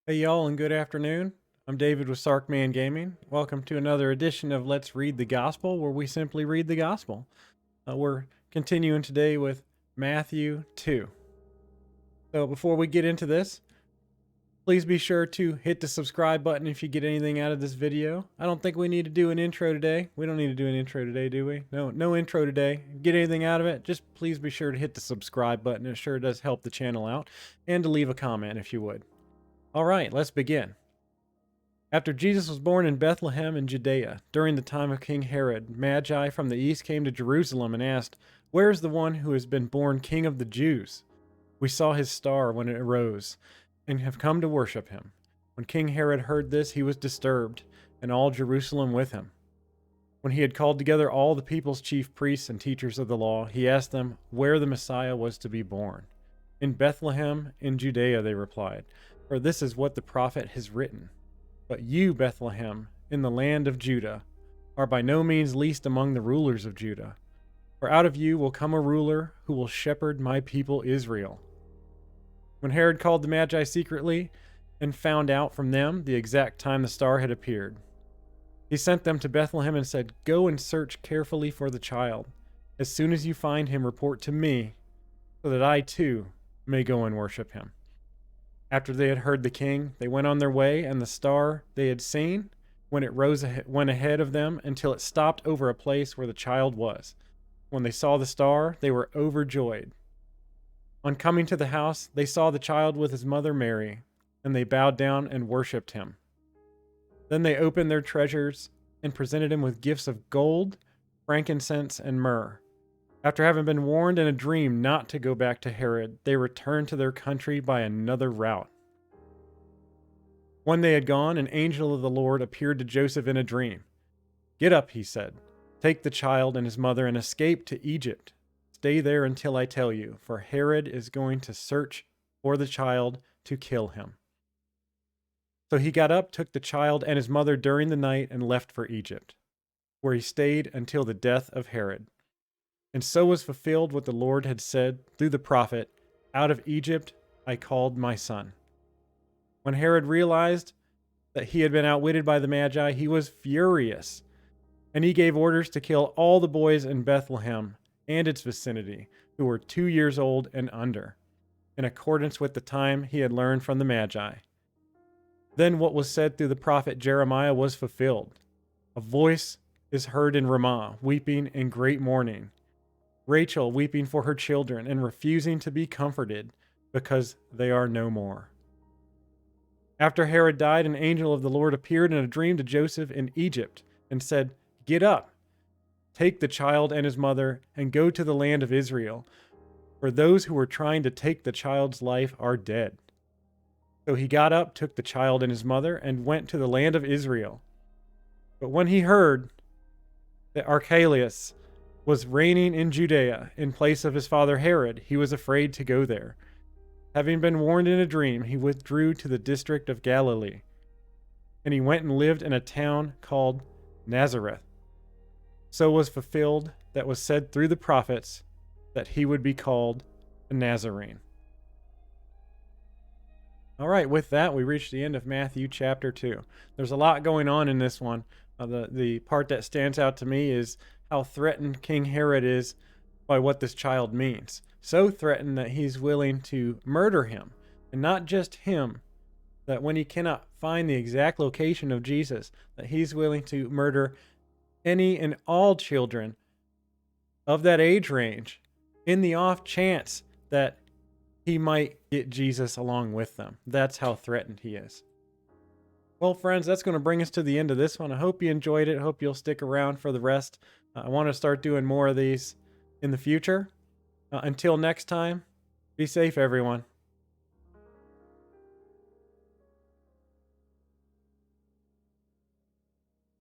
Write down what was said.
Hey y'all, and good afternoon. I'm David with Sarkman Gaming. Welcome to another edition of Let's Read the Gospel, where we simply read the Gospel. We're continuing today with Matthew 2. So before we get into this, please be sure to hit the subscribe button if you get anything out of this video. I don't think we need to do an intro today. We don't need to do an intro today, do we? No intro today. Get anything out of it, just please be sure to hit the subscribe button. It sure does help the channel out. And to leave a comment if you would. All right, let's begin. After Jesus was born in Bethlehem in Judea, during the time of King Herod, Magi from the east came to Jerusalem and asked, "Where is the one who has been born King of the Jews? We saw his star when it arose, and have come to worship him." When King Herod heard this, he was disturbed, and all Jerusalem with him. When he had called together all the people's chief priests and teachers of the law, he asked them where the Messiah was to be born. "In Bethlehem in Judea," they replied, "for this is what the prophet has written. But you, Bethlehem, in the land of Judah, are by no means least among the rulers of Judah. For out of you will come a ruler who will shepherd my people Israel." When Herod called the Magi secretly and found out from them the exact time the star had appeared, he sent them to Bethlehem and said, "Go and search carefully for the child. As soon as you find him, report to me, so that I too may go and worship him." After they had heard the king, they went on their way, and the star they had seen, when it rose, went ahead of them until it stopped over a place where the child was. When they saw the star, they were overjoyed. On coming to the house, they saw the child with his mother Mary, and they bowed down and worshipped him. Then they opened their treasures and presented him with gifts of gold, frankincense, and myrrh. After having been warned in a dream not to go back to Herod, they returned to their country by another route. When they had gone, an angel of the Lord appeared to Joseph in a dream. "Get up," he said. "Take the child and his mother and escape to Egypt. Stay there until I tell you, for Herod is going to search for the child to kill him." So he got up, took the child and his mother during the night, and left for Egypt, where he stayed until the death of Herod. And so was fulfilled what the Lord had said through the prophet, "Out of Egypt I called my son." When Herod realized that he had been outwitted by the Magi, he was furious, and he gave orders to kill all the boys in Bethlehem and its vicinity who were 2 years old and under, in accordance with the time he had learned from the Magi. Then what was said through the prophet Jeremiah was fulfilled. "A voice is heard in Ramah, weeping in great mourning, Rachel weeping for her children and refusing to be comforted because they are no more." After Herod died, an angel of the Lord appeared in a dream to Joseph in Egypt and said, "Get up, take the child and his mother, and go to the land of Israel, for those who were trying to take the child's life are dead." So he got up, took the child and his mother, and went to the land of Israel. But when he heard that Archelaus was reigning in Judea in place of his father Herod, he was afraid to go there. Having been warned in a dream, he withdrew to the district of Galilee, and he went and lived in a town called Nazareth. So was fulfilled that was said through the prophets, that he would be called a Nazarene. All right, with that, we reach the end of Matthew chapter 2. There's a lot going on in this one. The part that stands out to me is how threatened King Herod is by what this child means. So threatened that he's willing to murder him. And not just him, that when he cannot find the exact location of Jesus, that he's willing to murder any and all children of that age range in the off chance that he might get Jesus along with them. That's how threatened he is. Well, friends, that's going to bring us to the end of this one. I hope you enjoyed it. Hope you'll stick around for the rest. I want to start doing more of these in the future. Until next time, be safe, everyone.